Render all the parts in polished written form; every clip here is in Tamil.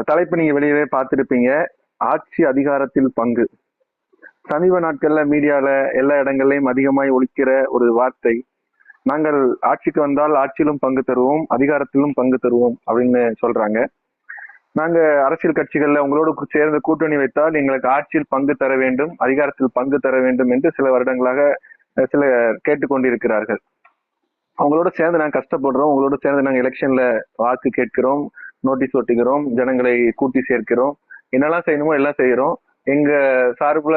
தலைப்பு நீங்க வெளியவே பார்த்திருப்பீங்க. ஆட்சி அதிகாரத்தில் பங்கு. சமீப நாட்கள்ல மீடியால எல்லா இடங்கள்லயும் அதிகமாய் ஒலிக்கிற ஒரு வார்த்தை, நாங்கள் ஆட்சிக்கு வந்தால் ஆட்சியிலும் பங்கு தருவோம், அதிகாரத்திலும் பங்கு தருவோம் அப்படின்னு சொல்றாங்க. நாங்க அரசியல் கட்சிகள்ல உங்களோடு சேர்ந்து கூட்டணி வைத்தால் எங்களுக்கு ஆட்சியில் பங்கு தர வேண்டும், அதிகாரத்தில் பங்கு தர வேண்டும் என்று சில வருடங்களாக சில கேட்டுக்கொண்டிருக்கிறார்கள். அவங்களோட சேர்ந்து நாங்க கஷ்டப்படுறோம், உங்களோட சேர்ந்து நாங்க எலெக்ஷன்ல வாக்கு கேட்கிறோம், நோட்டீஸ் ஒட்டுகிறோம், ஜனங்களை கூட்டி சேர்க்கிறோம், என்னெல்லாம் செய்யணுமோ எல்லாம் செய்யறோம். எங்க சார்புல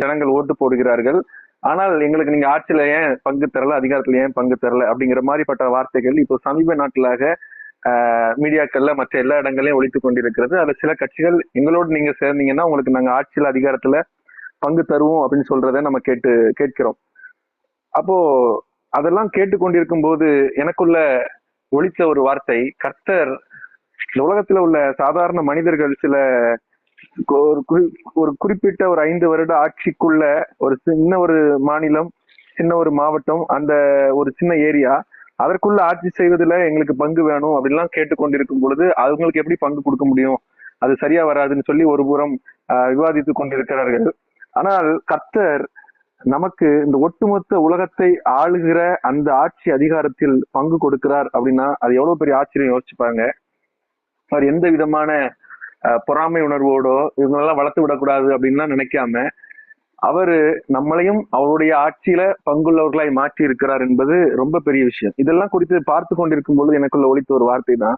ஜனங்கள் ஓட்டு போடுகிறார்கள். ஆனால் எங்களுக்கு நீங்க ஆட்சியில ஏன் பங்கு தரல, அதிகாரத்துல ஏன் பங்கு தரல அப்படிங்கிற மாதிரிப்பட்ட வார்த்தைகள் இப்போ சமீப நாட்களாக மீடியாக்கள்ல மற்ற எல்லா இடங்களையும் ஒழித்துக் கொண்டிருக்கிறது. அதுல சில கட்சிகள் எங்களோடு நீங்க சேர்ந்தீங்கன்னா உங்களுக்கு நாங்க ஆட்சியில் அதிகாரத்துல பங்கு தருவோம் அப்படின்னு சொல்றதை நம்ம கேட்கிறோம். அப்போ அதெல்லாம் கேட்டுக்கொண்டிருக்கும் போது எனக்குள்ள ஒலித்த ஒரு வார்த்தை, கர்த்தர் இந்த உலகத்துல உள்ள சாதாரண மனிதர்கள் சில ஒரு குறிப்பிட்ட ஒரு 5 வருட ஆட்சிக்குள்ள ஒரு சின்ன ஒரு மாநிலம், சின்ன ஒரு மாவட்டம், அந்த ஒரு சின்ன ஏரியா, அதற்குள்ள ஆட்சி செய்வதில் எங்களுக்கு பங்கு வேணும் அப்படின்லாம் கேட்டுக்கொண்டிருக்கும் பொழுது அவங்களுக்கு எப்படி பங்கு கொடுக்க முடியும், அது சரியா வராதுன்னு சொல்லி ஒரு புறம் விவாதித்துக் கொண்டிருக்கிறார்கள். ஆனால் கர்த்தர் நமக்கு இந்த ஒட்டுமொத்த உலகத்தை ஆளுகிற அந்த ஆட்சி அதிகாரத்தில் பங்கு கொடுக்கிறார் அப்படின்னா அது எவ்வளவு பெரிய ஆச்சரியம் யோசிச்சுப்பாங்க. அவர் எந்த விதமான பொறாமை உணர்வோடோ இவங்களெல்லாம் வளர்த்து விடக்கூடாது அப்படின்லாம் நினைக்காம அவரு நம்மளையும் அவருடைய ஆட்சியில பங்குள்ளவர்களாய் மாற்றி இருக்கிறார் என்பது ரொம்ப பெரிய விஷயம். இதெல்லாம் குறித்து பார்த்து கொண்டிருக்கும் பொழுது எனக்குள்ள ஒலித்த ஒரு வார்த்தை தான்,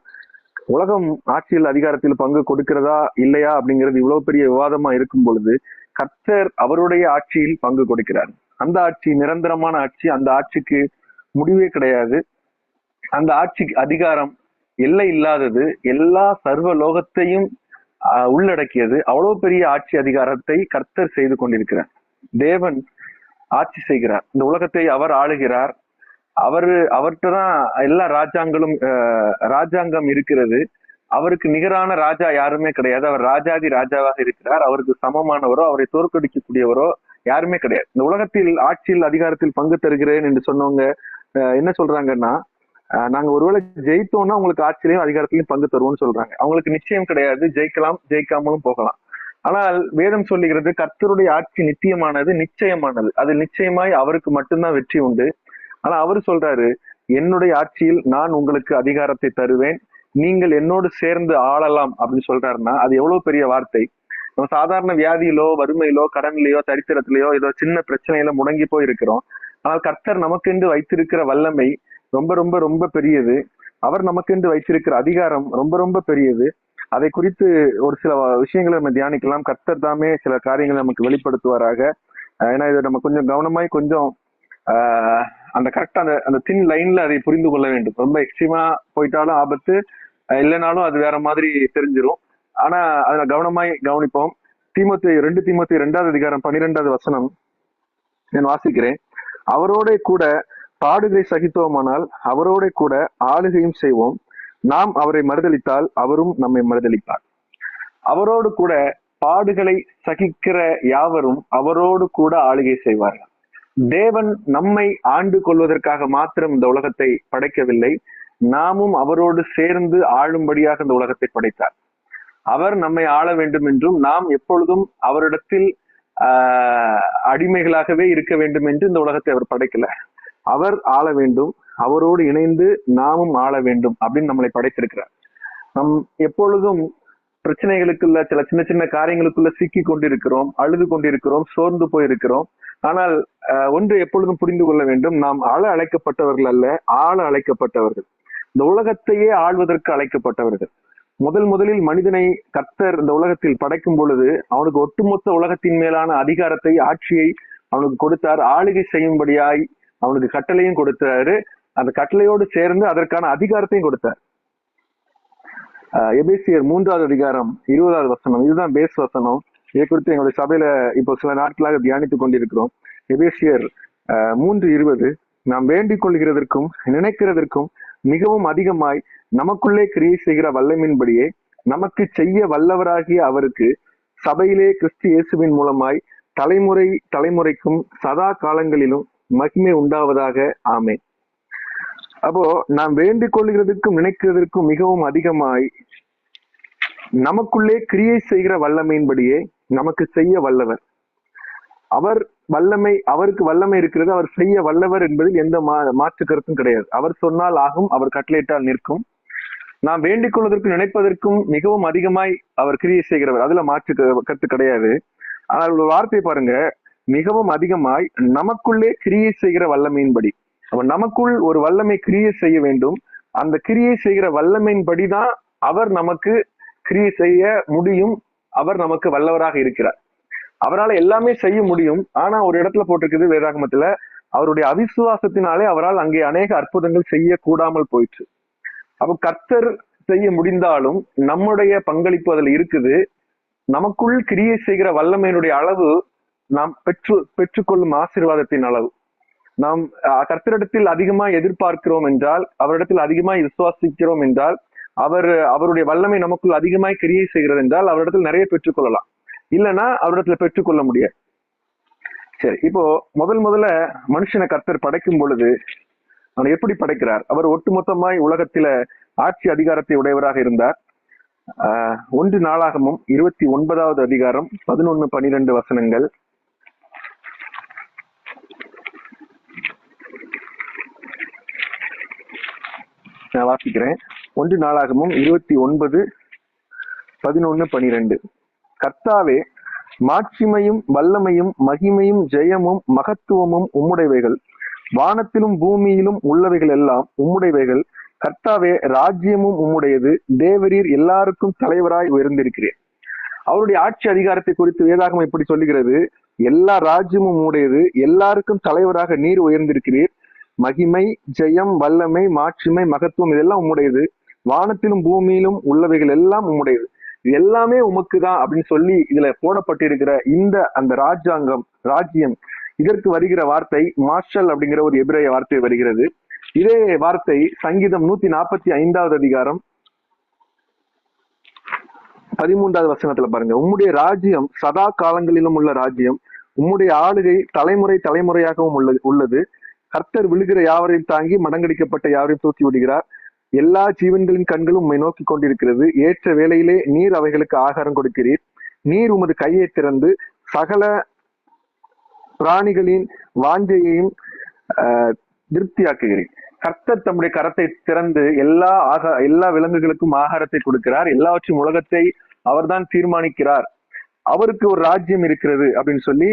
உலகம் ஆட்சியில் அதிகாரத்தில் பங்கு கொடுக்கிறதா இல்லையா அப்படிங்கிறது இவ்வளவு பெரிய விவாதமா இருக்கும் பொழுது கர்த்தர் அவருடைய ஆட்சியில் பங்கு கொடுக்கிறார். அந்த ஆட்சி நிரந்தரமான ஆட்சி, அந்த ஆட்சிக்கு முடிவே கிடையாது. அந்த ஆட்சிக்கு அதிகாரம் எல்லை இல்லாதது, எல்லா சர்வ லோகத்தையும் உள்ளடக்கியது. அவ்வளவு பெரிய ஆட்சி அதிகாரத்தை கர்த்தர் செய்து கொண்டிருக்கிறார். தேவன் ஆட்சி செய்கிறார், இந்த உலகத்தை அவர் ஆளுகிறார். அவர்கிட்ட தான் எல்லா ராஜாங்கம் இருக்கிறது. அவருக்கு நிகரான ராஜா யாருமே கிடையாது. அவர் ராஜாதி ராஜாவாக இருக்கிறார். அவருக்கு சமமானவரோ அவரை தோற்கடிக்கக்கூடியவரோ யாருமே கிடையாது. இந்த உலகத்தில் ஆட்சியில் அதிகாரத்தில் பங்கு தருகிறேன் என்று சொன்னவங்க என்ன சொல்றாங்கன்னா, நாங்க ஒருவேளை ஜெயித்தோம்னா உங்களுக்கு ஆட்சியிலையும் அதிகாரத்திலையும் பங்கு தருவோம்னு சொல்றாங்க. அவங்களுக்கு நிச்சயம் கிடையாது, ஜெயிக்கலாம் ஜெயிக்காமலும் போகலாம். ஆனால் வேதம் சொல்லுகிறது கர்த்தருடைய ஆட்சி நித்தியமானது, நிச்சயமானது. அது நிச்சயமாய் அவருக்கு மட்டும்தான் வெற்றி உண்டு. ஆனா அவரு சொல்றாரு, என்னுடைய ஆட்சியில் நான் உங்களுக்கு அதிகாரத்தை தருவேன், நீங்கள் என்னோடு சேர்ந்து ஆளலாம் அப்படின்னு சொல்றாருன்னா அது எவ்வளவு பெரிய வார்த்தை. நம்ம சாதாரண வியாதியிலோ வறுமையிலோ கடனிலையோ சரித்திரத்திலேயோ ஏதோ சின்ன பிரச்சனையில முடங்கி போய் இருக்கிறோம். ஆனால் கர்த்தர் நமக்கென்று வைத்திருக்கிற வல்லமை ரொம்ப ரொம்ப ரொம்ப பெரியது. அவர் நமக்கென்று வைத்திருக்கிற அதிகாரம் ரொம்ப ரொம்ப பெரியது. அதை குறித்து ஒரு சில விஷயங்களை நம்ம தியானிக்கலாம். கர்த்தர் தாமே சில காரியங்களை நமக்கு வெளிப்படுத்துவாராக. ஏன்னா இதை நம்ம கொஞ்சம் கவனமாய் கொஞ்சம் அந்த கரெக்டா அந்த தின் லைன்ல அதை புரிந்து கொள்ள வேண்டும். ரொம்ப எக்ஸ்ட்ரீமா போயிட்டாலும் ஆபத்து, இல்லைனாலும் அது வேற மாதிரி தெரிஞ்சிடும். ஆனா அதுல கவனமாய் கவனிப்போம். 2 தீமோத்தேயு 2வது அதிகாரம் 12வது வசனம் நான் வாசிக்கிறேன். அவரோட கூட பாடுகை சகித்தோமானால் அவரோட கூட ஆளுகையும் செய்வோம். நாம் அவரை மறுதலித்தால் அவரும் நம்மை மறுதலிப்பார். அவரோடு கூட பாடுகளை சகிக்கிற யாவரும் அவரோடு கூட ஆளுகை செய்வார்கள். தேவன் நம்மை ஆண்டு கொள்வதற்காக மாத்திரம் இந்த உலகத்தை படைக்கவில்லை, நாமும் அவரோடு சேர்ந்து ஆளும்படியாக இந்த உலகத்தை படைத்தார். அவர் நம்மை ஆள வேண்டும் என்றும் நாம் எப்பொழுதும் அவரிடத்தில் அடிமைகளாகவே இருக்க வேண்டும் என்று இந்த உலகத்தை அவர் படைக்கல. அவர் ஆள வேண்டும், அவரோடு இணைந்து நாமும் ஆள வேண்டும் அப்படின்னு நம்மளை படைத்திருக்கிறார். நம் எப்பொழுதும் பிரச்சனைகளுக்குள்ள சில சின்ன சின்ன காரியங்களுக்குள்ள சிக்கி கொண்டிருக்கிறோம், அழுது கொண்டிருக்கிறோம், சோர்ந்து போயிருக்கிறோம். ஆனால் ஒன்று எப்பொழுதும் புரிந்து கொள்ள வேண்டும், நாம் ஆள அழைக்கப்பட்டவர்கள் அல்ல, ஆள அழைக்கப்பட்டவர்கள். இந்த உலகத்தையே ஆள்வதற்கு அழைக்கப்பட்டவர்கள். முதலில் மனிதனை கர்த்தர் இந்த உலகத்தில் படைக்கும் பொழுது அவனுக்கு ஒட்டுமொத்த உலகத்தின் மேலான அதிகாரத்தை, ஆட்சியை அவனுக்கு கொடுத்தார். ஆளுகை செய்யும்படியாய் அவனுக்கு கட்டளையும் கொடுத்தாரு. அந்த கட்டளையோடு சேர்ந்து அதற்கான அதிகாரத்தையும் கொடுத்தார். எபேசியர் 3வது அதிகாரம் 20வது வசனம், இதுதான் பேஸ் வசனம். இதை குறித்து எங்களுடைய சபையில இப்போ சில நாட்களாக தியானித்துக் கொண்டிருக்கிறோம். எபேசியர் 3:20, நாம் வேண்டிக் கொள்கிறதற்கும் நினைக்கிறதற்கும் மிகவும் அதிகமாய் நமக்குள்ளே கிரியை செய்கிற வல்லமையின்படியே நமக்கு செய்ய வல்லவராகிய அவருக்கு சபையிலே கிறிஸ்து இயேசுவின் மூலமாய் தலைமுறை தலைமுறைக்கும் சதா காலங்களிலும் மகிமை உண்டாவதாக, ஆமென். அப்போ நாம் வேண்டிக் கொள்கிறதுக்கும் நினைக்கிறதற்கும் மிகவும் அதிகமாய் நமக்குள்ளே கிரியை செய்கிற வல்லமையின்படியே நமக்கு செய்ய வல்லவர். அவர் வல்லமை, அவருக்கு வல்லமை இருக்கிறது, அவர் செய்ய வல்லவர் என்பதில் எந்த மாற்று கருத்தும் கிடையாது. அவர் சொன்னால் ஆகும், அவர் கட்டளையிட்டால் நிற்கும். நாம் வேண்டிக் கொள்வதற்கு நினைப்பதற்கும் மிகவும் அதிகமாய் அவர் கிரியை செய்கிறவர், அதுல மாற்று கருத்து கிடையாது. ஆனால் ஒரு வார்த்தை பாருங்க, மிகவும் அதிகமாய் நமக்குள்ளே கிரியை செய்கிற வல்லமையின்படி. அப்ப நமக்குள் ஒரு வல்லமை கிரியை செய்ய வேண்டும். அந்த கிரியை செய்கிற வல்லமையின்படிதான் அவர் நமக்கு கிரியை செய்ய முடியும். அவர் நமக்கு வல்லவராக இருக்கிறார். அவரால் எல்லாமே செய்ய முடியும். ஆனா ஒரு இடத்துல போட்டிருக்குது வேதாகமத்துல, அவருடைய அவிசுவாசத்தினாலே அவரால் அங்கே அநேக அற்புதங்கள் செய்ய கூடாமல் போயிற்று. அப்ப கர்த்தர் செய்ய முடிந்தாலும் நம்முடைய பங்களிப்பு அதுல இருக்குது. நமக்குள் கிரியை செய்கிற வல்லமையினுடைய அளவு நாம் பெற்றுக்கொள்ளும் ஆசீர்வாதத்தின் அளவு. நாம் கர்த்தரிடத்தில் அதிகமாக எதிர்பார்க்கிறோம் என்றால், அவரிடத்தில் அதிகமாய் விசுவாசிக்கிறோம் என்றால், அவருடைய வல்லமை நமக்குள் அதிகமாய் கிரியை செய்கிறது என்றால் அவரிடத்தில் நிறைய பெற்றுக்கொள்ளலாம். இல்லைன்னா அவரிடத்துல பெற்றுக்கொள்ள முடியாது. சரி, இப்போ முதல்ல மனுஷனை கர்த்தர் படைக்கும் பொழுது அவனை எப்படி படைக்கிறார்? அவர் ஒட்டுமொத்தமாய் உலகத்தில ஆட்சி அதிகாரத்தை உடையவராக இருந்தார். 1 நாளாகமும் 29வது அதிகாரம் 11-12 வசனங்கள். நான் வாசிக்கிறேன். 1 நாளாகமும் 29:11-12. கர்த்தாவே, மாட்சிமையும் வல்லமையும் மகிமையும் ஜெயமும் மகத்துவமும் உம்முடையவைகள். வானத்திலும் பூமியிலும் உள்ளவைகள் எல்லாம் உம்முடையவைகள். கர்த்தாவே, ராஜ்யமும் உம்முடையது. தேவரீர் எல்லாருக்கும் தலைவராய் உயர்ந்திருக்கிறேன். அவருடைய ஆட்சி அதிகாரத்தை குறித்து வேதாகமம் இப்படி சொல்லுகிறது: எல்லா ராஜ்யமும் உம்முடையது, எல்லாருக்கும் தலைவராக நீர் உயர்ந்திருக்கிறீர். மகிமை, ஜெயம், வல்லமை, மாட்சிமை, மகத்துவம் இதெல்லாம் உம்முடையது. வானத்திலும் பூமியிலும் உள்ளவைகள் எல்லாம் உம்முடையது. இது எல்லாமே உமக்கு தான் அப்படின்னு சொல்லி இதுல போடப்பட்டிருக்கிற அந்த ராஜ்யம், இதற்கு வருகிற வார்த்தை மார்ஷல் அப்படிங்கிற ஒரு எபிரேய வார்த்தை வருகிறது. இதே வார்த்தை சங்கீதம் 145வது அதிகாரம் 13வது வசனத்துல பாருங்க. உம்முடைய ராஜ்யம் சதா காலங்களிலும் உள்ள ராஜ்யம், உம்முடைய ஆளுகை தலைமுறை தலைமுறையாகவும் உள்ளது. கர்த்தர் விழுகிற யாவரையும் தாங்கி மடங்கடிக்கப்பட்ட யாவரையும் தூக்கி விடுகிறார். எல்லா ஜீவன்களின் கண்களும் உம்மை நோக்கி கொண்டிருக்கிறது. ஏற்ற வேளையிலே நீர் அவைகளுக்கு ஆகாரம் கொடுக்கிறீர். நீர் உமது கையை திறந்து சகல பிராணிகளின் வாஞ்சையையும் திருப்தியாக்குகிறீர். கர்த்தர் தம்முடைய கரத்தை திறந்து எல்லா விலங்குகளுக்கும் ஆகாரத்தை கொடுக்கிறார். எல்லாவற்றையும் உலகத்தை அவர்தான் தீர்மானிக்கிறார். அவருக்கு ஒரு ராஜ்யம் இருக்கிறது அப்படின்னு சொல்லி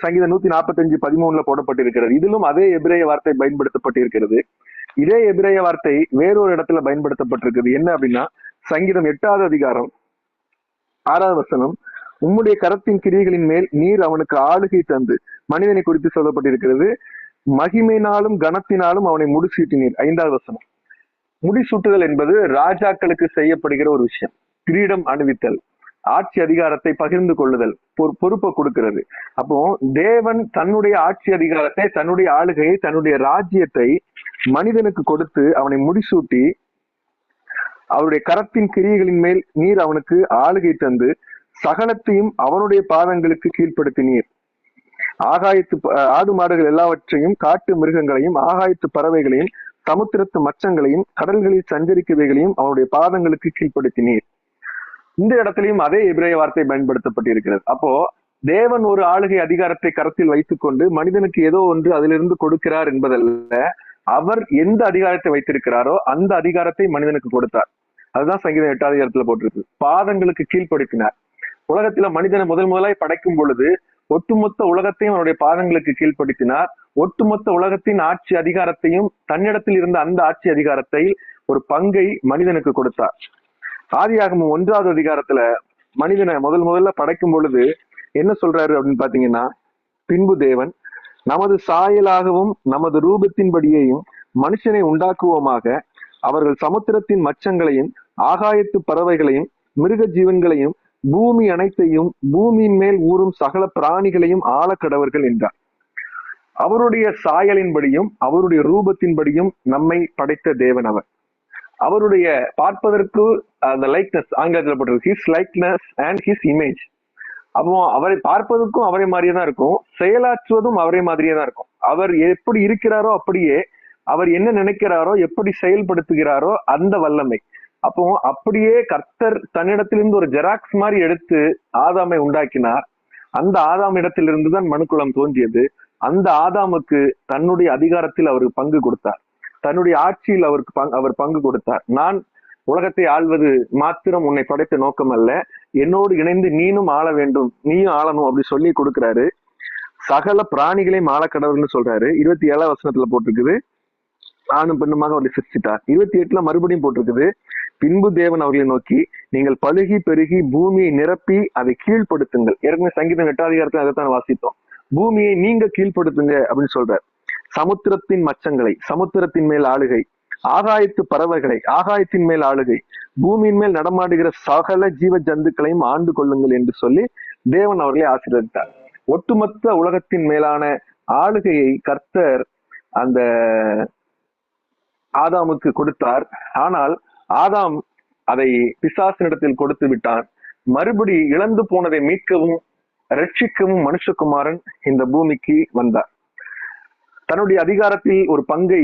சங்கீதம் 145:13 போடப்பட்டிருக்கிறது. இதிலும் அதே எபிரேய வார்த்தை பயன்படுத்தப்பட்டிருக்கிறது. இதே எபிரேய வார்த்தை வேறொரு இடத்துல பயன்படுத்தப்பட்டிருக்குது. என்ன அப்படின்னா, சங்கீதம் 8வது அதிகாரம் 6வது வசனம், உம்முடைய கரத்தின் கிரியைகளின் மேல் நீர் அவனுக்கு ஆளுகை தந்து, மனிதனை குறித்து சொல்லப்பட்டிருக்கிறது. மகிமையினாலும் கனத்தினாலும் அவனை முடிசூட்டினீர். 5வது வசனம். முடிசூட்டுதல் என்பது ராஜாக்களுக்கு செய்யப்படுகிற ஒரு விஷயம். கிரீடம் அணிவித்தல், ஆட்சி அதிகாரத்தை பகிர்ந்து கொள்ளுதல், பொறுப்பை கொடுக்கிறது. அப்போ தேவன் தன்னுடைய ஆட்சி அதிகாரத்தை, தன்னுடைய ஆளுகையை, தன்னுடைய ராஜ்யத்தை மனிதனுக்கு கொடுத்து அவனை முடிசூட்டி, அவருடைய கரத்தின் கிரியைகளின் மேல் நீர் அவனுக்கு ஆளுகை தந்து சகலத்தையும் அவனுடைய பாதங்களுக்கு கீழ்ப்படுத்தினீர். ஆகாயத்து ஆடு மாடுகள் எல்லாவற்றையும், காட்டு மிருகங்களையும், ஆகாயத்து பறவைகளையும், சமுத்திரத்து மச்சங்களையும், கடல்களில் சஞ்சரிக்கவைகளையும் அவனுடைய பாதங்களுக்கு கீழ்ப்படுத்தினீர். இந்த இடத்திலையும் அதே எபிரேய வார்த்தை பயன்படுத்தப்பட்டிருக்கிறது. அப்போ தேவன் ஒரு ஆளுகை அதிகாரத்தை கரத்தில் வைத்துக் கொண்டு மனிதனுக்கு ஏதோ ஒன்று அதிலிருந்து கொடுக்கிறார் என்பதல்ல, அவர் எந்த அதிகாரத்தை வைத்திருக்கிறாரோ அந்த அதிகாரத்தை மனிதனுக்கு கொடுத்தார். அதுதான் சங்கீதம் 8வது அதிகாரத்துல போட்டிருக்கு. பாதங்களுக்கு கீழ்ப்படுத்தினார். உலகத்துல மனிதனை முதலாய் படைக்கும் பொழுது ஒட்டுமொத்த உலகத்தையும் அவனுடைய பாதங்களுக்கு கீழ்ப்படுத்தினார். ஒட்டுமொத்த உலகத்தின் ஆட்சி அதிகாரத்தையும், தன்னிடத்தில் இருந்த அந்த ஆட்சி அதிகாரத்தை ஒரு பங்கை மனிதனுக்கு கொடுத்தார். ஆதியாகமம் 1வது அதிகாரத்துல மனிதனை முதல்ல படைக்கும் பொழுது என்ன சொல்றாரு அப்படின்னு பாத்தீங்கன்னா, பின்பு தேவன் நமது சாயலாகவும் நமது ரூபத்தின்படியேயும் மனுஷனை உண்டாக்குவோமாக, அவர்கள் சமுத்திரத்தின் மச்சங்களையும், ஆகாயத்து பறவைகளையும், மிருக ஜீவன்களையும், பூமி அனைத்தையும், பூமியின் மேல் ஊறும் சகல பிராணிகளையும் ஆளக்கடவர்கள் என்றார். அவருடைய சாயலின்படியும் அவருடைய ரூபத்தின்படியும் நம்மை படைத்த தேவன் அவர். அவருடைய பார்ப்பதற்கு அந்த லைக்னஸ், ஆங்கிலத்தில் போட்டிருக்கு, his likeness and his image. அப்போ அவரை பார்ப்பதற்கும் அவரை மாதிரியே தான் இருக்கும், செயலாற்றுவதும் அவரை மாதிரியே தான் இருக்கும். அவர் எப்படி இருக்கிறாரோ அப்படியே, அவர் என்ன நினைக்கிறாரோ, எப்படி செயல்படுத்துகிறாரோ அந்த வல்லமை, அப்போ அப்படியே கர்த்தர் தன்னிடத்திலிருந்து ஒரு ஜெராக்ஸ் மாதிரி எடுத்து ஆதாமை உண்டாக்கினார். அந்த ஆதாம் இடத்திலிருந்து தான் மனுக்குலம் தோன்றியது. அந்த ஆதாமுக்கு தன்னுடைய அதிகாரத்தில் அவருக்கு பங்கு கொடுத்தார், தன்னுடைய ஆட்சியில் அவர் பங்கு கொடுத்தார். நான் உலகத்தை ஆள்வது மாத்திரம் உன்னை படைத்த நோக்கம் அல்ல, என்னோடு இணைந்து நீனும் ஆள வேண்டும், நீயும் ஆளணும் அப்படி சொல்லி கொடுக்கிறாரு. சகல பிராணிகளையும் ஆளக்கடவுள்னு சொல்றாரு. 27 வசனத்துல போட்டிருக்குது, ஆணும் பெண்ணுமாக அவர்களை சிருஷ்டித்தார். 28 மறுபடியும் போட்டிருக்குது, பின்பு தேவன் அவர்களை நோக்கி, நீங்கள் பழுகி பெருகி பூமியை நிரப்பி அதை கீழ்ப்படுத்துங்கள். ஏற்கனவே சங்கீதம் 8 அதிகாரத்துல அதைத்தான் வாசித்தோம். பூமியை நீங்க கீழ்ப்படுத்துங்க அப்படின்னு சொல்றார். சமுத்திரத்தின் மச்சங்களை, சமுத்திரத்தின் மேல் ஆளுகை, ஆகாயத்து பறவைகளை, ஆகாயத்தின் மேல் ஆளுகை, பூமியின் மேல் நடமாடுகிற சகல ஜீவ ஜந்துக்களையும் ஆண்டு கொள்ளுங்கள் என்று சொல்லி தேவன் அவர்களை ஆசீர்வதித்தார். ஒட்டுமொத்த உலகத்தின் மேலான ஆளுகையை கர்த்தர் அந்த ஆதாமுக்கு கொடுத்தார். ஆனால் ஆதாம் அதை பிசாசினிடத்தில் கொடுத்து விட்டான். மறுபடி இழந்து போனதை மீட்கவும் ரட்சிக்கவும் மனுஷகுமாரன் இந்த பூமிக்கு வந்தார். தன்னுடைய அதிகாரத்தில் ஒரு பங்கை,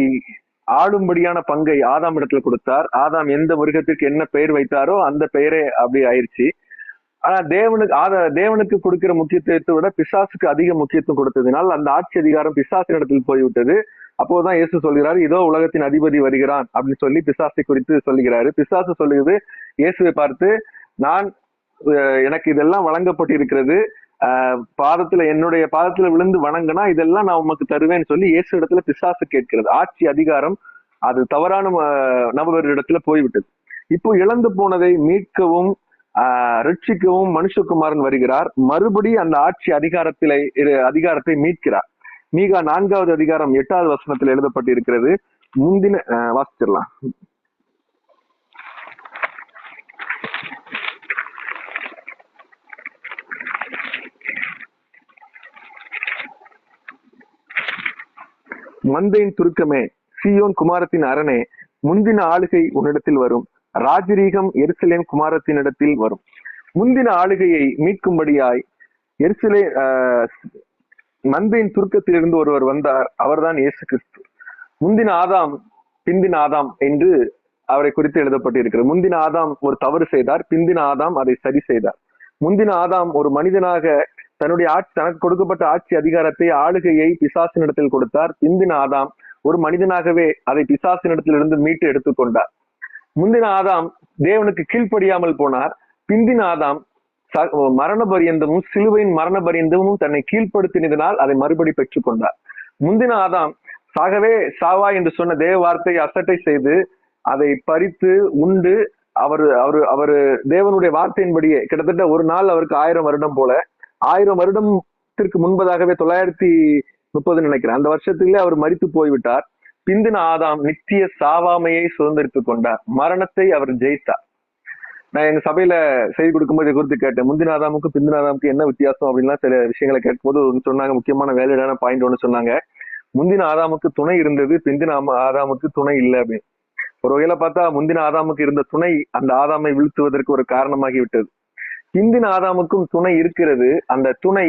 ஆளும்படியான பங்கை ஆதாம் இடத்துல கொடுத்தார். ஆதாம் எந்த மிருகத்திற்கு என்ன பெயர் வைத்தாரோ அந்த பெயரே அப்படி ஆயிடுச்சு. ஆனா தேவனுக்கு கொடுக்கிற முக்கியத்துவத்தை விட பிசாசுக்கு அதிக முக்கியத்துவம் கொடுத்ததினால் அந்த ஆட்சி அதிகாரம் பிசாசின் இடத்தில் போய்விட்டது. அப்போதான் இயேசு சொல்கிறாரு, இதோ உலகத்தின் அதிபதி வருகிறான் அப்படின்னு சொல்லி பிசாசை குறித்து சொல்லுகிறாரு. பிசாசு சொல்லுகிறது இயேசுவை பார்த்து, எனக்கு இதெல்லாம் வழங்கப்பட்டிருக்கிறது, என்னுடைய பாதத்துல விழுந்து வணங்கினா இதெல்லாம் நான் உமக்கு தருவேன்னு சொல்லி இயேசு இடத்துல பிசாசு கேட்கிறது. ஆட்சி அதிகாரம் அது தவறான நபரிடத்துல போய்விட்டது. இப்போ இழந்து போனதை மீட்கவும் ரட்சிக்கவும் மனுஷகுமாரன் வருகிறார். மறுபடி அந்த ஆட்சி அதிகாரத்தை மீட்கிறார். மீகா 4வது அதிகாரம் 8வது வசனத்தில் எழுதப்பட்டிருக்கிறது. முந்தின வாசிச்சிடலாம். மந்தையின் துருக்கமே, சீயோன் குமாரத்தின் அரணே, முந்தின ஆளுகை உன்னிடத்தில் வரும், ராஜரீகம் எருசலேம் குமாரத்தினிடத்தில் வரும். முந்தின ஆளுகையை மீட்கும்படியாய் மந்தையின் துருக்கத்திலிருந்து ஒருவர் வந்தார், அவர்தான் இயேசு கிறிஸ்து. முந்தின ஆதாம் பிந்தின ஆதாம் என்று அவரை குறித்து எழுதப்பட்டிருக்கிறது. முந்தின ஆதாம் ஒரு தவறு செய்தார், பிந்தின ஆதாம் அதை சரி செய்தார். முந்தின ஆதாம் ஒரு மனிதனாக தனக்கு கொடுக்கப்பட்ட ஆட்சி அதிகாரத்தை, ஆளுகையை பிசாசினிடத்தில் கொடுத்தார். பிந்தின ஆதாம் ஒரு மனிதனாகவே அதை பிசாசினிடத்திலிருந்து மீட்டு எடுத்துக்கொண்டார். முந்தின ஆதாம் தேவனுக்கு கீழ்ப்படியாமல் போனார். பிந்தின ஆதாம் மரண பரியந்தமும் சிலுவையின் மரண பரியந்தமும் தன்னை கீழ்ப்படுத்தினதினால் அதை மறுபடி பெற்றுக் கொண்டார். முந்தின ஆதாம் சாவா என்று சொன்ன தேவ வார்த்தையை அசட்டை செய்து அதை பறித்து உண்டு அவரு தேவனுடைய வார்த்தையின்படியே கிட்டத்தட்ட ஒரு நாள் அவருக்கு 1000 வருடம் போல, 1000 வருடத்திற்கு முன்பதாகவே 930 நினைக்கிறேன், அந்த வருஷத்திலே அவர் மரித்து போய்விட்டார். பிந்தின ஆதாம் நித்திய சாவாமையை சுதந்திரித்துக் கொண்டார், மரணத்தை அவர் ஜெயித்தார். நான் எங்க சபையில செய்தி கொடுக்கும்போது குறித்து கேட்டேன், முந்தின ஆதாமுக்கு பிந்தின ஆதாமுக்கு என்ன வித்தியாசம் அப்படின்லாம் சில விஷயங்களை கேட்கும்போது சொன்னாங்க. முக்கியமான வேலையான பாயிண்ட் ஒன்று சொன்னாங்க, முந்தின ஆதாமுக்கு துணை இருந்தது, பிந்தின ஆதாமுக்கு துணை இல்லை அப்படின்னு. ஒரு வகையில பார்த்தா முந்தின ஆதாமுக்கு இருந்த துணை அந்த ஆதாமை வீழ்த்துவதற்கு ஒரு காரணமாகி விட்டது. பிந்தின ஆதாமுக்கும் துணை இருக்கிறது. அந்த துணை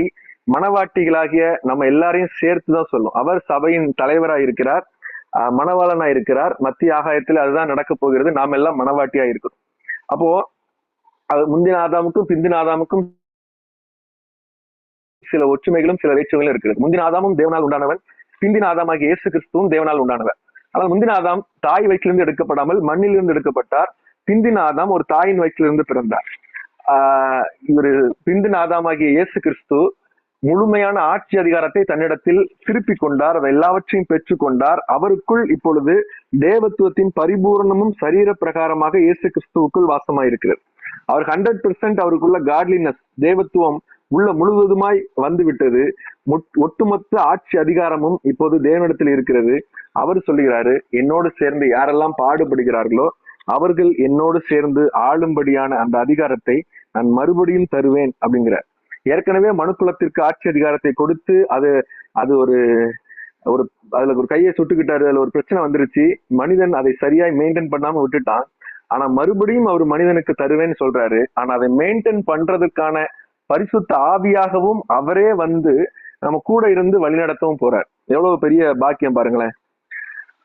மனவாட்டிகளாகிய நம்ம எல்லாரையும் சேர்த்துதான் சொல்லும். அவர் சபையின் தலைவராய் இருக்கிறார், மணவாளனாய் இருக்கிறார். மத்திய ஆகாயத்தில் அதுதான் நடக்க போகிறது. நாம் எல்லாம் மனவாட்டியா இருக்கிறோம். அப்போ அது முந்தின ஆதாமுக்கும் பிந்தின ஆதாமுக்கும் சில ஒற்றுமைகளும் சில வேற்றுமைகளும் இருக்கிறது. முந்தின ஆதாமும் தேவனால் உண்டானவன், பிந்தின ஆதாமாகிய இயேசு கிறிஸ்துவும் தேவனால் உண்டானவர். ஆனால் முந்தின ஆதாம் தாய் வயிற்றிலிருந்து எடுக்கப்படாமல் மண்ணிலிருந்து எடுக்கப்பட்டார். பிந்தின ஆதாம் ஒரு தாயின் வயிற்றிலிருந்து பிறந்தார். இவர் பிந்தின ஆதாமாகிய இயேசு கிறிஸ்து முழுமையான ஆட்சி அதிகாரத்தை தன்னிடத்தில் திருப்பி கொண்டார், அதை எல்லாவற்றையும் பெற்றுக்கொண்டார். அவருக்குள் இப்பொழுது தேவத்துவத்தின் பரிபூர்ணமும் சரீர பிரகாரமாக இயேசு கிறிஸ்துவுக்குள் வாசமாயிருக்கிறது. அவர் 100% அவருக்குள்ள காட்லினஸ், தேவத்துவம் உள்ள முழுவதுமாய் வந்து விட்டது. ஒட்டுமொத்த ஆட்சி அதிகாரமும் இப்போது தேவனிடத்தில் இருக்கிறது. அவர் சொல்லுகிறாரு, என்னோடு சேர்ந்து யாரெல்லாம் பாடுபடுகிறார்களோ அவர்கள் என்னோடு சேர்ந்து ஆளும்படியான அந்த அதிகாரத்தை நான் மறுபடியும் தருவேன் அப்படிங்கிறார். ஏற்கனவே மனுக்குலத்திற்கு ஆட்சி அதிகாரத்தை கொடுத்து அது ஒரு அதுல ஒரு கையை சுட்டுக்கிட்டாரு, அதுல ஒரு பிரச்சனை வந்துருச்சு. மனிதன் அதை சரியாய் மெயின்டைன் பண்ணாம விட்டுட்டான். ஆனா மறுபடியும் அவர் மனிதனுக்கு தருவேன்னு சொல்றாரு. ஆனா அதை மெயின்டைன் பண்றதுக்கான பரிசுத்த ஆவியாகவும் அவரே வந்து நம்ம கூட இருந்து வழிநடத்தவும் போறார். எவ்வளவு பெரிய பாக்கியம் பாருங்களேன்.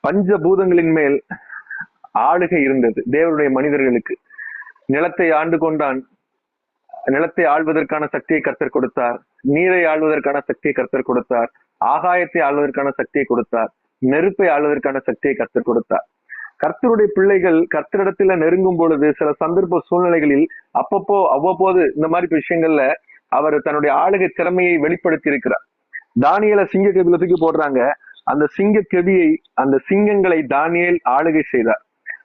பஞ்ச பூதங்களின் மேல் ஆளுகை இருந்தது தேவனுடைய மனிதர்களுக்கு. நிலத்தை ஆண்டு கொண்டான், நிலத்தை ஆள்வதற்கான சக்தியை கர்த்தர் கொடுத்தார், நீரை ஆள்வதற்கான சக்தியை கர்த்தர் கொடுத்தார், ஆகாயத்தை ஆள்வதற்கான சக்தியை கொடுத்தார், நெருப்பை ஆள்வதற்கான சக்தியை கர்த்தர் கொடுத்தார். கர்த்தருடைய பிள்ளைகள் கர்த்தரிடத்துல நெருங்கும் பொழுது சில சந்தர்ப்ப சூழ்நிலைகளில் அப்பப்போ அவ்வப்போது இந்த மாதிரி விஷயங்கள்ல அவர் தன்னுடைய ஆளுகை திறமையை வெளிப்படுத்தி இருக்கிறார். தானியேலை சிங்க கெபில தூக்கி போடுறாங்க. அந்த சிங்க கெபியை, அந்த சிங்கங்களை தானியேல் ஆளுகை செய்தார்.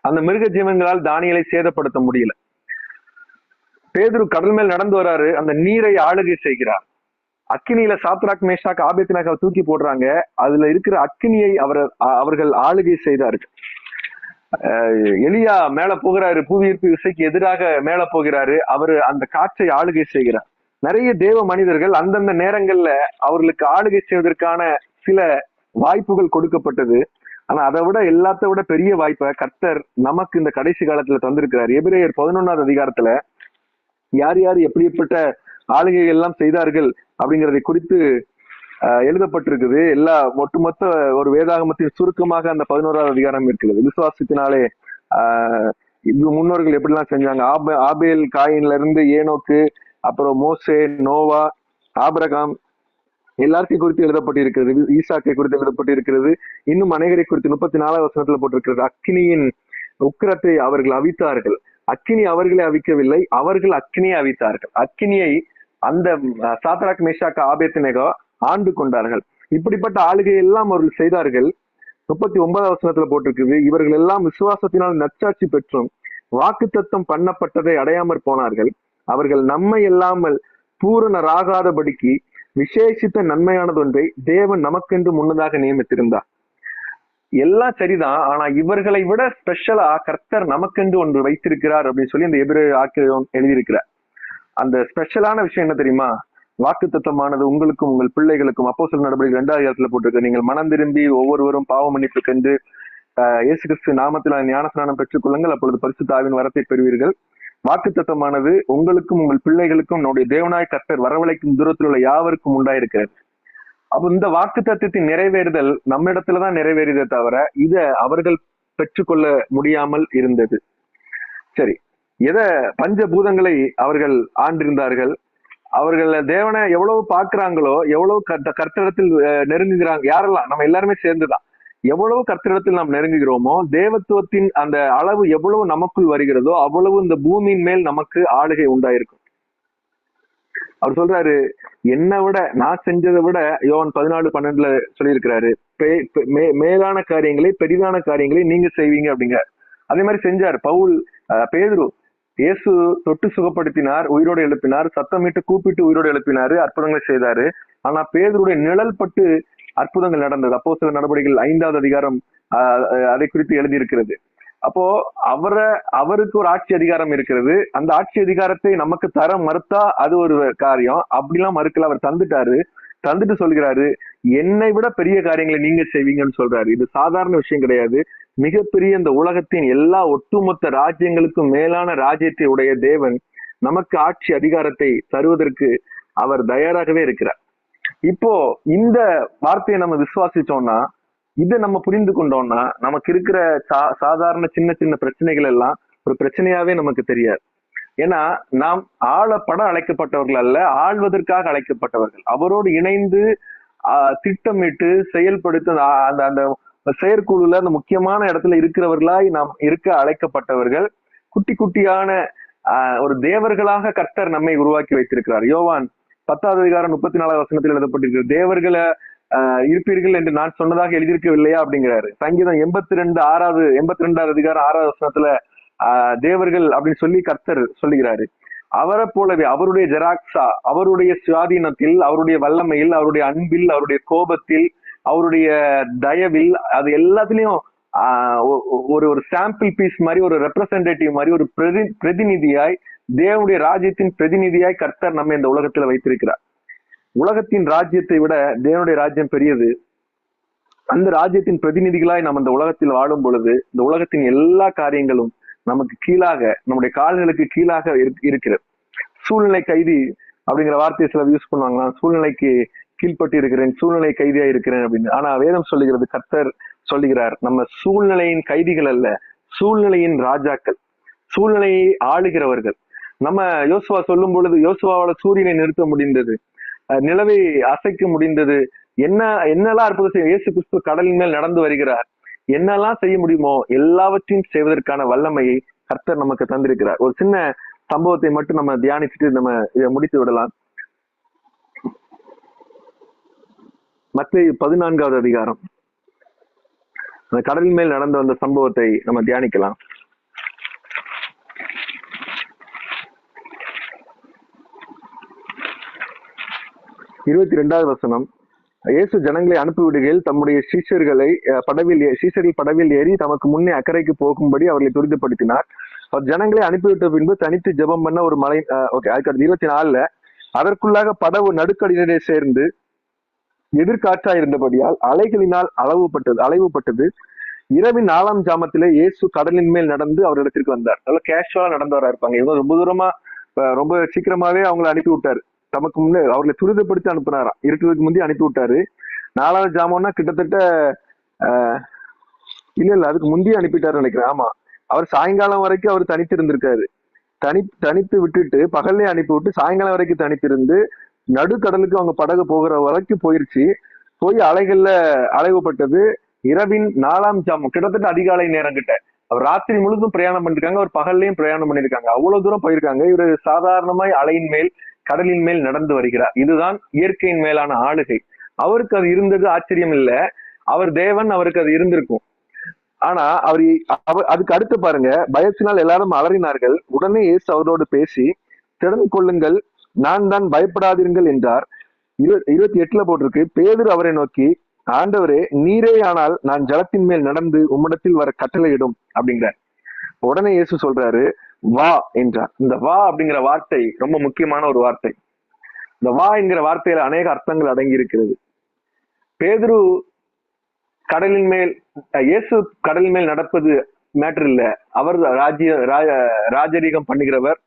அந்த மிருக ஜீவன்களால் தானியேலை சேதப்படுத்த முடியல. பேதுரு கடல் மேல் நடந்து வராரு, அந்த நீரை ஆளுகை செய்கிறார். அக்கினியில சாத்ராக் மேஷாக் ஆபேத்நேகோவை தூக்கி போடுறாங்க. அதுல இருக்கிற அக்கினியை அவர்கள் ஆளுகை செய்தார்கள். எலியா மேல போகிறாரு, புவியீர்ப்பு விசைக்கு எதிராக மேல போகிறாரு, அவரு அந்த காற்றை ஆளுகை செய்கிறார். நிறைய தேவ மனிதர்கள் அந்தந்த நேரங்கள்ல அவர்களுக்கு ஆளுகை செய்வதற்கான சில வாய்ப்புகள் கொடுக்கப்பட்டது. ஆனா அதை விட எல்லாத்த விட பெரிய வாய்ப்பை கர்த்தர் நமக்கு இந்த கடைசி காலத்துல தந்திருக்கிறார். எபிரேயர் 11வது அதிகாரத்துல யார் யார் எப்படிப்பட்ட ஆளுகைகள் எல்லாம் செய்தார்கள் அப்படிங்கிறதை குறித்து எழுதப்பட்டிருக்குது. எல்லா ஒட்டுமொத்த ஒரு வேதாகமத்தின் சுருக்கமாக அந்த 11வது அதிகாரம் இருக்கிறது. விசுவாசத்தினாலே முன்னோர்கள் எப்படிலாம் செஞ்சாங்க, ஆபேல் காயின்ல இருந்து ஏனோக்கு, அப்புறம் மோசே, நோவா, ஆபிரகாம், எல்லாத்தையும் குறித்து எழுதப்பட்டிருக்கிறது. ஈசாக்கை குறித்து எழுதப்பட்டிருக்கிறது. இன்னும் அநேகரை குறித்து 34வது வசனத்துல போட்டிருக்கிறது. அக்கினியின் உக்கிரத்தை அவர்கள் அவித்தார்கள். அக்கினி அவர்களை அவிக்கவில்லை, அவர்கள் அக்கினியை அவித்தார்கள். அக்கினியை அந்த சாத்ராக் மேஷாக் ஆபேத்நேகோ ஆண்டு கொண்டார்கள். இப்படிப்பட்ட ஆளுகை எல்லாம் அவர்கள் செய்தார்கள். 39வது வசனத்துல போட்டிருக்குது, இவர்கள் எல்லாம் விசுவாசத்தினால் நற்சாட்சி பெற்றும் வாக்குத்தத்தம் பண்ணப்பட்டதை அடையாமற் போனார்கள். அவர்கள் நம்மை இல்லாமல் பூரணராகாதபடிக்கு விசேஷித்த நன்மையானது ஒன்றை தேவன் நமக்கென்று முன்னதாக நியமித்திருந்தார். எல்லாம் சரிதான், ஆனா இவர்களை விட ஸ்பெஷலா கர்த்தர் நமக்கென்று ஒன்று வைத்திருக்கிறார் அப்படின்னு சொல்லி இந்த எபிரேய ஆக்கியோன் எழுதியிருக்கிறார். அந்த ஸ்பெஷலான விஷயம் என்ன தெரியுமா? வாக்குத்தத்தமானது உங்களுக்கும் உங்கள் பிள்ளைகளுக்கும். அப்போஸ்தலர் நடவடிக்கை 2வது அதிகாரத்துல போட்டிருக்கு, நீங்கள் மனம் திரும்பி ஒவ்வொருவரும் பாவ மன்னிப்பு கண்டு இயேசு கிறிஸ்து நாமத்தில் ஞானஸ்நானம் பெற்றுக் கொள்ளுங்கள், அப்பொழுது பரிசுத்த ஆவியின் வரத்தை பெறுவீர்கள். வாக்குத்தத்தமானது உங்களுக்கும் உங்கள் பிள்ளைகளுக்கும் நம்முடைய தேவனாய் கர்த்தர் வரவழைக்கும் தூரத்தில் உள்ள யாவருக்கும் உண்டாயிருக்கிறது. அப்போ இந்த வாக்குத்தத்தத்தின் நிறைவேறுதல் நம்ம இடத்துலதான் நிறைவேறியதே தவிர இத அவர்கள் பெற்றுக்கொள்ள முடியாமல் இருந்தது. சரி, எதை பஞ்சபூதங்களை அவர்கள் ஆண்டிருந்தார்கள். அவர்கள் தேவனை எவ்வளவு பார்க்கிறாங்களோ, எவ்வளவு கர்த்தரிடத்தில் நெருங்குகிறாங்க, யாரெல்லாம் நம்ம எல்லாருமே சேர்ந்துதான் எவ்வளவு கர்த்தரிடத்தில் நாம் நெருங்குகிறோமோ, தேவத்துவத்தின் அந்த அளவு எவ்வளவு நமக்குள் வருகிறதோ அவ்வளவு இந்த பூமியின் மேல் நமக்கு ஆளுகை உண்டாயிருக்கும். அவர் சொல்றாரு, என்னை விட நான் செஞ்சதை விட யோவான் 14:12 சொல்லியிருக்கிறாரு, மேலான காரியங்களை பெரிதான காரியங்களை நீங்க செய்வீங்க அப்படிங்க. அதே மாதிரி செஞ்சார் பவுல். பேதுரு, இயேசு தொட்டு சுகப்படுத்தினார், உயிரோடு எழுப்பினார், சத்தமிட்டு கூப்பிட்டு உயிரோடு எழுப்பினாரு, அற்புதங்களை செய்தாரு. ஆனா பேதுருடைய நிழல் பட்டு அற்புதங்கள் நடந்தது. அப்போஸ்தலர் நடவடிக்கைகள் 5வது அதிகாரம் அதை குறித்து எழுதியிருக்கிறது. அப்போ அவருக்கு ஒரு ஆட்சி அதிகாரம் இருக்கிறது. அந்த ஆட்சி அதிகாரத்தை நமக்கு தர மறுத்தா அது ஒரு காரியம். அப்படிலாம் மறுக்கல, அவர் தந்துட்டாரு. தந்துட்டு சொல்கிறாரு, என்னை விட பெரிய காரியங்களை நீங்க செய்வீங்கன்னு சொல்றாரு. இது சாதாரண விஷயம் கிடையாது. மிகப்பெரிய இந்த உலகத்தின் எல்லா ஒட்டுமொத்த ராஜ்யங்களுக்கும் மேலான ராஜ்யத்தை உடைய தேவன் நமக்கு ஆட்சி அதிகாரத்தை தருவதற்கு அவர் தயாராகவே இருக்கிறார். இப்போ இந்த வார்த்தையை நம்ம விசுவாசிச்சோம்னா, இதை நம்ம புரிந்து கொண்டோம்னா, நமக்கு இருக்கிற சாதாரண சின்ன சின்ன பிரச்சனைகள் எல்லாம் ஒரு பிரச்சனையாவே நமக்கு தெரியாது. ஏன்னா நாம் ஆளப்பட அழைக்கப்பட்டவர்கள் அல்ல, ஆள்வதற்காக அழைக்கப்பட்டவர்கள். அவரோடு இணைந்து திட்டமிட்டு செயல்படுத்த அந்த அந்த செயற்குழுல அந்த முக்கியமான இடத்துல இருக்கிறவர்களாய் நாம் இருக்க அழைக்கப்பட்டவர்கள். குட்டி குட்டியான ஒரு தேவர்களாக கர்த்தர் நம்மை உருவாக்கி வைத்திருக்கிறார். யோவான் 10வது அதிகாரம் 34வது வசனத்தில் எழுதப்பட்டிருக்கிறது, தேவர்களை இருப்பீர்கள் என்று நான் சொன்னதாக எழுதியிருக்கவில்லையா அப்படிங்கிறாரு. சங்கீதம் 82வது அதிகாரம் 6வது வசனத்துல தேவர்கள் அப்படின்னு சொல்லி கர்த்தர் சொல்லுகிறாரு. அவரை போலவே அவருடைய ஜெராக்ஸா, அவருடைய சுவாதீனத்தில், அவருடைய வல்லமையில், அவருடைய அன்பில், அவருடைய கோபத்தில், அவருடைய தயவில், அது எல்லாத்துலயும் ஒரு சாம்பிள் பீஸ் மாதிரி, ஒரு ரெப்ரசன்டேட்டிவ் மாதிரி, ஒரு பிரதிநிதியாய், தேவனுடைய ராஜ்யத்தின் பிரதிநிதியாய் கர்த்தர் நம்ம இந்த உலகத்துல வைத்திருக்கிறார். உலகத்தின் ராஜ்யத்தை விட தேவனுடைய ராஜ்யம் பெரியது. அந்த ராஜ்யத்தின் பிரதிநிதிகளாய் நம்ம இந்த உலகத்தில் வாழும் பொழுது இந்த உலகத்தின் எல்லா காரியங்களும் நமக்கு கீழாக, நம்முடைய கால்களுக்கு கீழாக இருக்கிறது. சூழ்நிலை கைதி அப்படிங்கிற வார்த்தையை சில யூஸ் பண்ணுவாங்களா, சூழ்நிலைக்கு கீழ்பட்டு இருக்கிறேன், சூழ்நிலை கைதியா இருக்கிறேன் அப்படின்னு. ஆனா வேதம் சொல்லுகிறது, கர்த்தர் சொல்லுகிறார், நம்ம சூழ்நிலையின் கைதிகள் அல்ல, சூழ்நிலையின் ராஜாக்கள், சூழ்நிலையை ஆளுகிறவர்கள். நம்ம யோசுவா சொல்லும் பொழுது யோசுவாவால சூரியனை நிறுத்த முடிந்தது, நிலவை அசைக்க முடிந்தது, என்னெல்லாம் அற்புதம் செய்ய இயேசு கிறிஸ்து கடலின் மேல் நடந்து வருகிறார், என்னெல்லாம் செய்ய முடியுமோ எல்லாவற்றையும் செய்வதற்கான வல்லமையை கர்த்தர் நமக்கு தந்திருக்கிறார். ஒரு சின்ன சம்பவத்தை மட்டும் நம்ம தியானிச்சுட்டு நம்ம இதை முடித்து விடலாம். மத்தேயு 14வது அதிகாரம், அந்த கடலின் மேல் நடந்த அந்த சம்பவத்தை நம்ம தியானிக்கலாம். 22வது வசனம். இயேசு ஜனங்களை அனுப்பிவிடுகையில் தம்முடைய சீஷர்கள் படவில் ஏறி தமக்கு முன்னே அக்கறைக்கு போகும்படி அவர்களை துரிதப்படுத்தினார். அவர் ஜனங்களை அனுப்பிவிட்ட பின்பு தனித்து ஜெபம் பண்ண ஒரு மலை. ஓகே, அதுக்கு 24ல அதற்குள்ளாக படவு நடுக்கடலிலே சேர்ந்து எதிர்காற்றா இருந்தபடியால் அலைகளினால் அலைவுபட்டது. இரவின் 4ஆம் ஜாமத்திலே இயேசு கடலின் மேல் நடந்து அவரிடத்திற்கு வந்தார். நல்லா கேஷுவலா நடந்தவரா இருப்பாங்க. இவங்க ரொம்ப தூரமா ரொம்ப சீக்கிரமாவே அவங்களை அனுப்பி விட்டாரு. தமக்கு முன்னே அவர்களை துரிதப்படுத்தி அனுப்புனாராம். இருட்டுக்கு முந்தைய அனுப்பி விட்டாரு. 4வது ஜாமம்னா கிட்டத்தட்ட இல்ல அதுக்கு முந்தைய அனுப்பிட்டாரு நினைக்கிறேன். ஆமா, அவர் சாயங்காலம் வரைக்கும் அவர் தனித்து இருந்திருக்காரு. தனித்து விட்டுட்டு பகல்லே அனுப்பி விட்டு சாயங்காலம் வரைக்கும் தனித்திருந்து நடுக்கடலுக்கு அவங்க படகு போகிற வரைக்கும் போயிருச்சு. போய் அலைகள்ல அலைவுபட்டது. இரவின் 4ஆம் ஜாமம், கிட்டத்தட்ட அதிகாலை நேரம் கிட்ட. அவர் ராத்திரி முழுதும் பிரயாணம் பண்ணிருக்காங்க, அவர் பகல்லையும் பிரயாணம் பண்ணிருக்காங்க. அவ்வளவு தூரம் போயிருக்காங்க. இவரு சாதாரணமாய் அலையின் மேல் கடலின் மேல் நடந்து வருகிறார். இதுதான் இயற்கையின் மேலான ஆளுகை. அவருக்கு அது இருந்தது ஆச்சரியம் இல்ல, அவர் தேவன், அவருக்கு அது இருந்திருக்கும். ஆனா அதுக்கு அடுத்து பாருங்க, பயத்தினால் எல்லாரும் அலறினார்கள். உடனே இயேசு அவரோடு பேசி, திறன் கொள்ளுங்கள், நான் தான், பயப்படாதீர்கள் என்றார். 28ல போட்டிருக்கு, பேதுரு அவரை நோக்கி, ஆண்டவரே, நீரே ஆனால் நான் ஜலத்தின் மேல் நடந்து உம்மிடத்தில் வர கட்டளையிடும் அப்படிங்கிறார். உடனே இயேசு சொல்றாரு, வா என்றார். இந்த வா அப்படிங்கிற வார்த்தை ரொம்ப முக்கியமான ஒரு வார்த்தை. இந்த வா என்கிற வார்த்தையில அநேக அர்த்தங்கள் அடங்கி இருக்கிறது. பேதுரு கடலின் மேல், இயேசு கடலின் மேல் நடப்பது மேட்டர் இல்ல. அவர் ராஜரீகம் பண்ணுகிறவர்,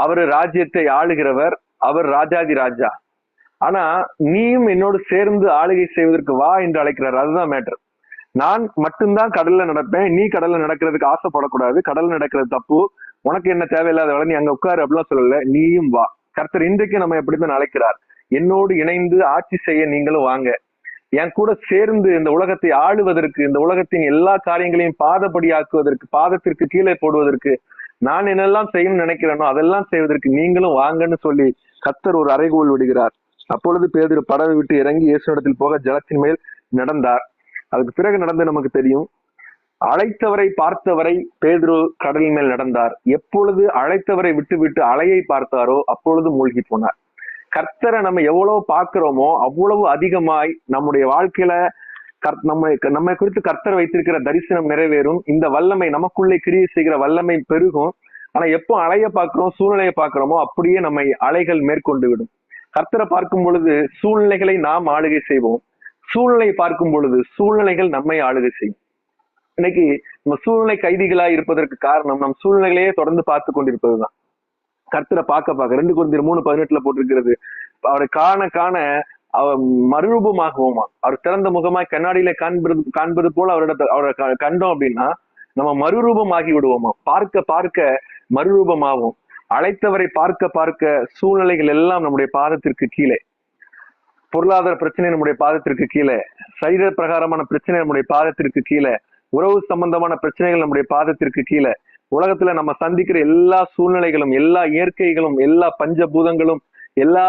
அவர் ராஜ்யத்தை ஆளுகிறவர், அவர் ராஜாதி ராஜா. ஆனா நீயும் என்னோடு சேர்ந்து ஆளுகை செய்வதற்கு வா என்று அழைக்கிறார். அதுதான் மேட்டர். நான் மட்டும்தான் கடல்ல நடப்பேன், நீ கடல்ல நடக்கிறதுக்கு ஆசைப்படக்கூடாது, கடல்ல நடக்கிறது தப்பு, உனக்கு என்ன தேவையில்லாத வேலை, நீ அங்க உட்காரு அப்படிலாம் சொல்லல, நீயும் வா. கர்த்தர் இன்றைக்கு நம்ம எப்படித்தான் அழைக்கிறார், என்னோடு இணைந்து ஆட்சி செய்ய நீங்களும் வாங்க, என் கூட சேர்ந்து இந்த உலகத்தை ஆளுவதற்கு, இந்த உலகத்தின் எல்லா காரியங்களையும் பாதப்படியாக்குவதற்கு, பாதத்திற்கு கீழே போடுவதற்கு, நான் என்னெல்லாம் செய்யணும்னு நினைக்கிறேனோ அதெல்லாம் செய்வதற்கு நீங்களும் வாங்கன்னு சொல்லி கர்த்தர் ஒரு அறைகோல் விடுகிறார். அப்பொழுது பேதுரு படவை விட்டு இறங்கி இயேசுவிடத்தில் போக ஜலத்தின் மேல் நடந்தார். அதுக்கு பிறகு நடந்து நமக்கு தெரியும். அழைத்தவரை பார்த்தவரை பேதுரு கடலின் மேல் நடந்தார். எப்பொழுது அழைத்தவரை விட்டு அலையை பார்த்தாரோ அப்பொழுது மூழ்கி போனார். கர்த்தரை நம்ம எவ்வளவு பார்க்கிறோமோ அவ்வளவு அதிகமாய் நம்முடைய வாழ்க்கையில நம்மை குறித்து கர்த்தர் வைத்திருக்கிற தரிசனம் நிறைவேறும். இந்த வல்லமை நமக்குள்ளே கிரியை செய்கிற வல்லமை பெருகும். ஆனா எப்போ அலைய பார்க்கிறோம், சூழ்நிலையை பார்க்கிறோமோ அப்படியே நம்மை அலைகள் மேற்கொண்டு விடும். கர்த்தரை பார்க்கும் பொழுது சூழ்நிலைகளை நாம் ஆளுகை செய்வோம், சூழ்நிலை பார்க்கும் பொழுது சூழ்நிலைகள் நம்மை ஆளுகை செய்யும். இன்னைக்கு நம்ம சூழ்நிலை கைதிகளாய் இருப்பதற்கு காரணம் நம் சூழ்நிலைகளையே தொடர்ந்து பார்த்து கொண்டிருப்பதுதான். கர்த்தரை பார்க்க 2 கொரிந்தியர் 3:18 போட்டிருக்கிறது, அவரை காண காண அவர் மறுரூபமாகுவோமா. அவர் திறந்த முகமாய் கண்ணாடியில காண்பது போல அவரை கண்டோம் அப்படின்னா நம்ம மறுரூபமாகி விடுவோமா. பார்க்க பார்க்க மறுரூபமாகும். அழைத்தவரை பார்க்க பார்க்க சூழ்நிலைகள் எல்லாம் நம்முடைய பாதத்திற்கு கீழே, பொருளாதார பிரச்சனை நம்முடைய பாதத்திற்கு கீழே, சரீர பிரகாரமான பிரச்சனை நம்முடைய பாதத்திற்கு கீழே, உறவு சம்பந்தமான பிரச்சனைகள் நம்முடைய பாதத்திற்கு கீழே, உலகத்துல நம்ம சந்திக்கிற எல்லா சூழ்நிலைகளும், எல்லா இயற்கைகளும், எல்லா பஞ்சபூதங்களும், எல்லா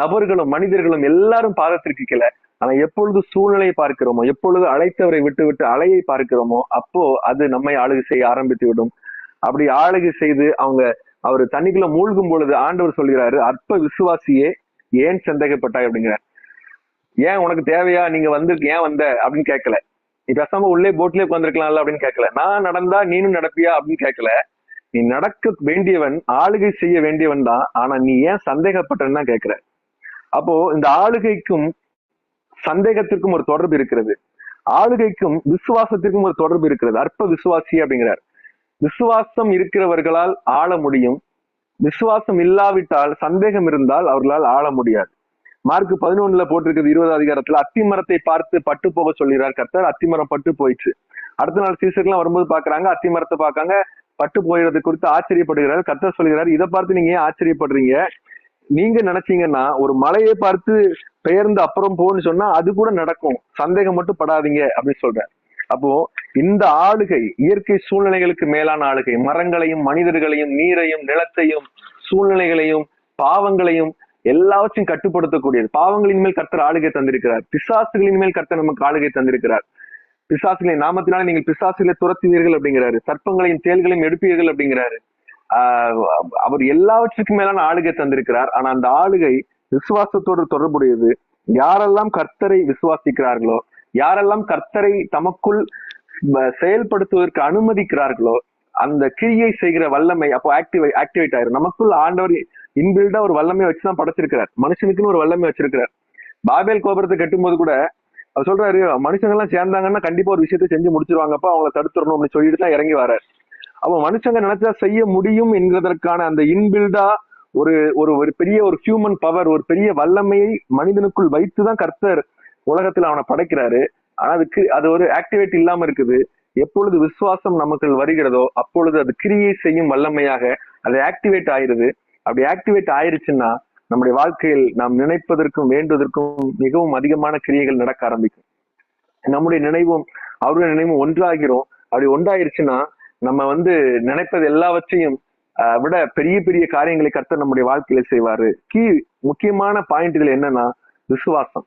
நபர்களும், மனிதர்களும் எல்லாரும் பாதத்திற்கு கீழே. ஆனா எப்பொழுது சூழ்நிலையை பார்க்கிறோமோ, எப்பொழுது அழைத்தவரை விட்டு அலையை பார்க்கிறோமோ அப்போ அது நம்மை ஆளுகை செய்ய ஆரம்பித்து விடும். அப்படி ஆளுகை செய்து அவர் தண்ணிக்குள்ள மூழ்கும் பொழுது ஆண்டவர் சொல்கிறாரு, அற்ப விசுவாசியே ஏன் சந்தேகப்பட்டாய் அப்படிங்கிறார். ஏன் உனக்கு தேவையா, நீங்க ஏன் வந்த அப்படின்னு கேட்கல. நீ பேசாம உள்ளே போட்லயே உட்காந்துருக்கலாம்ல அப்படின்னு கேட்கல. நான் நடந்தா நீனும் நடப்பியா அப்படின்னு கேட்கல. நீ நடக்க வேண்டியவன், ஆளுகை செய்ய வேண்டியவன் தான், ஆனா நீ ஏன் சந்தேகப்பட்டன்னு தான் கேட்கிற. அப்போ இந்த ஆளுகைக்கும் சந்தேகத்திற்கும் ஒரு தொடர்பு இருக்கிறது, ஆளுகைக்கும் விசுவாசத்திற்கும் ஒரு தொடர்பு இருக்கிறது. அற்ப விசுவாசி அப்படிங்கிறார். விசுவாசம் இருக்கிறவர்களால் ஆள முடியும், விசுவாசம் இல்லாவிட்டால், சந்தேகம் இருந்தால் அவர்களால் ஆள முடியாது. மார்க் 11 போட்டிருக்கிறது 20வது அதிகாரத்துல, அத்திமரத்தை பார்த்து பட்டு போக சொல்கிறார் கர்த்தர். அத்திமரம் பட்டு போயிடுச்சு. அடுத்த நாள் சீசர்கள்லாம் வரும்போது பாக்குறாங்க, அத்தி மரத்தை பார்க்காங்க, பட்டு போயிறது குறித்து ஆச்சரியப்படுகிறார். கர்த்தர் சொல்கிறார், இதை பார்த்து நீங்க ஏன் ஆச்சரியப்படுறீங்க? நீங்க நினைச்சீங்கன்னா ஒரு மலையை பார்த்து பெயர்ந்து அப்புறம் போன்னு சொன்னா அது கூட நடக்கும், சந்தேகம் மட்டும் படாதீங்க அப்படின்னு சொல்ற. அப்போ இந்த ஆளுகை இயற்கை சூழ்நிலைகளுக்கு மேலான ஆளுகை, மரங்களையும் மனிதர்களையும் நீரையும் நிலத்தையும் சூழ்நிலைகளையும் பாவங்களையும் எல்லாவற்றையும் கட்டுப்படுத்தக்கூடியது. பாவங்களின் மேல் கர்த்தர் ஆளுகை தந்திருக்கிறார், பிசாசுகளின் மேல் கர்த்தர் நமக்கு ஆளுகை தந்திருக்கிறார். பிசாசுகளை நாமத்தினாலே நீங்கள் பிசாசுகளை துரத்துவீர்கள் அப்படிங்கிறாரு, சர்ப்பங்களையும் தேள்களையும் எடுப்பீர்கள் அப்படிங்கிறாரு. அவர் எல்லாவற்றுக்கும் மேலான ஆளுகை தந்திருக்கிறார். ஆனா அந்த ஆளுகை விசுவாசத்தோடு தொடர்புடையது. யாரெல்லாம் கர்த்தரை விசுவாசிக்கிறார்களோ, யாரெல்லாம் கர்த்தரை தமக்குள் செயல்படுத்துவதற்கு அனுமதிக்கிறார்களோ, அந்த கிரியை செய்கிற வல்லமை அப்போ ஆக்டிவேட் ஆயிரும். நமக்குள் ஆண்டவர் இன்பில்டா ஒரு வல்லமை வச்சுதான் படைச்சிருக்கிறார், மனுஷனுக்குன்னு ஒரு வல்லமை வச்சிருக்கிறார். பாபேல் கோபுரத்தை கட்டும்போது கூட அவர் சொல்றாரு, மனுஷங்க எல்லாம் சேர்ந்தாங்கன்னா கண்டிப்பா ஒரு விஷயத்தை செஞ்சு முடிச்சிருவாங்கப்பா, அவங்களை தடுத்துடணும் அப்படின்னு சொல்லிட்டு தான் இறங்கி வர்றாரு. அப்ப மனுஷங்க நினைச்சா செய்ய முடியும் என்கிறதற்கான அந்த இன்பில்டா ஒரு ஒரு பெரிய ஒரு ஹியூமன் பவர், ஒரு பெரிய வல்லமையை மனிதனுக்குள் வைத்துதான் கர்த்தர் உலகத்துல அவனை படைக்கிறாரு. ஆனா அதுக்கு அது ஒரு ஆக்டிவேட் இல்லாம இருக்குது. எப்பொழுது விசுவாசம் நமக்கு வருகிறதோ அப்பொழுது அது கிரியை செய்யும் வல்லமையாக அது ஆக்டிவேட் ஆயிருது. அப்படி ஆக்டிவேட் ஆயிருச்சுன்னா நம்முடைய வாழ்க்கையில் நாம் நினைப்பதற்கும் வேண்டுவதற்கும் மிகவும் அதிகமான கிரியைகள் நடக்க ஆரம்பிக்கும். நம்முடைய நினைவும் அவருடைய நினைவும் ஒன்றாகிறோம். அப்படி ஒன்றாயிருச்சுன்னா நம்ம நினைப்பது எல்லாவற்றையும் விட பெரிய பெரிய காரியங்களை கர்த்தர் நம்முடைய வாழ்க்கையில செய்வாரு. முக்கியமான பாயிண்ட் இதுல என்னன்னா விசுவாசம்.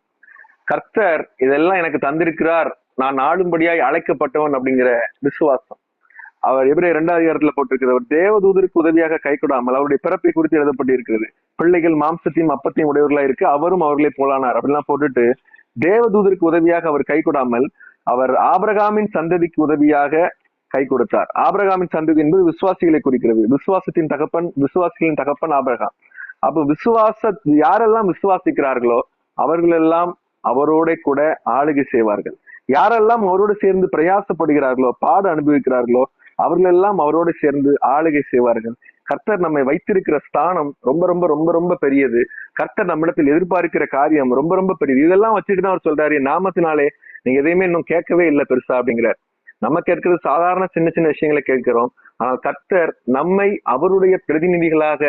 கர்த்தர் இதெல்லாம் எனக்கு தந்திருக்கிறார், நான் ஆளும்படியாய் அழைக்கப்பட்டவன் அப்படிங்கிற விசுவாசம். அவர் எபிரேயர் 2வது அதிகாரத்துல போட்டிருக்கிறவர் தேவதூதருக்கு உதவியாக கை கொடாமல் அவருடைய பிறப்பை குறித்து எழுதப்பட்டிருக்கிறது. பிள்ளைகள் மாம்சத்தையும் அப்பத்தையும் உடையவர்களா இருக்கு, அவரும் அவர்களே போலானார் அப்படிலாம் போட்டுட்டு தேவதூதருக்கு உதவியாக அவர் கை கொடாமல் அவர் ஆபிரகாமின் சந்ததிக்கு உதவியாக கை கொடுத்தார். ஆபிரகாமின் சந்ததி என்பது விசுவாசிகளை குறிக்கிறது. விசுவாசத்தின் தகப்பன், விசுவாசிகளின் தகப்பன் ஆபிரகாம். அப்ப யாரெல்லாம் விசுவாசிக்கிறார்களோ அவர்கள் எல்லாம் அவரோட கூட ஆளுகை செய்வார்கள். யாரெல்லாம் அவரோடு சேர்ந்து பிரயாசப்படுகிறார்களோ, பாடு அனுபவிக்கிறார்களோ, அவர்கள் எல்லாம் அவரோடு சேர்ந்து ஆளுகை செய்வார்கள். கர்த்தர் நம்மை வைத்திருக்கிற ஸ்தானம் ரொம்ப ரொம்ப ரொம்ப ரொம்ப பெரியது. கர்த்தர் நம்மிடத்தில் எதிர்பார்க்கிற காரியம் ரொம்ப ரொம்ப பெரியது. இதெல்லாம் வச்சுட்டுதான் அவர் சொல்றாரு, நாமத்தினாலே நீங்க எதையுமே இன்னும் கேட்கவே இல்லை பெருசா அப்படிங்கிறார். நம்ம கேட்கிறது சாதாரண சின்ன சின்ன விஷயங்களை கேட்கிறோம். ஆனால் கர்த்தர் நம்மை அவருடைய பிரதிநிதிகளாக,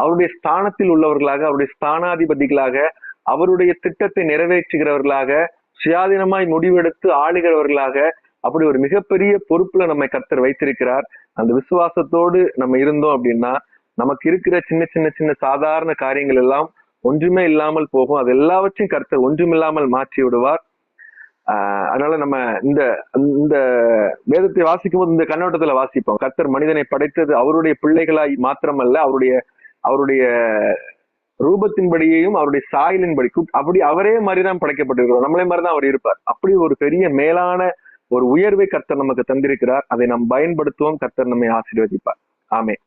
அவருடைய ஸ்தானத்தில் உள்ளவர்களாக, அவருடைய ஸ்தானாதிபதிகளாக, அவருடைய திட்டத்தை நிறைவேற்றுகிறவர்களாக, சுயாதீனமாய் முடிவெடுத்து ஆளுகிறவர்களாக, அப்படி ஒரு மிகப்பெரிய பொறுப்புல நம்மை கர்த்தர் வைத்திருக்கிறார். அந்த விசுவாசத்தோடு நம்ம இருந்தோம் அப்படின்னா நமக்கு இருக்கிற சின்ன சின்ன சின்ன சாதாரண காரியங்கள் எல்லாம் ஒன்றுமே இல்லாமல் போகும். அது எல்லாவற்றையும் கர்த்தர் ஒன்றுமில்லாமல் மாற்றி விடுவார். அதனால நம்ம இந்த இந்த வேதத்தை வாசிக்கும் போது இந்த கண்ணோட்டத்துல வாசிப்போம். கர்த்தர் மனிதனை படைத்தது அவருடைய பிள்ளைகளாய் மாத்திரமல்ல, அவருடைய ரூபத்தின்படியையும் அவருடைய சாயலின்படி, அப்படி அவரே மாதிரிதான் படைக்கப்பட்டிருக்கிறோம். நம்மளே மாதிரிதான் அவர் இருப்பார். அப்படி ஒரு பெரிய மேலான ஒரு உயர்வை கர்த்தர் நமக்கு தந்திருக்கிறார். அதை நாம் பயன்படுத்துவோம். கர்த்தர் நம்மை ஆசீர்வதிப்பார். ஆமென்.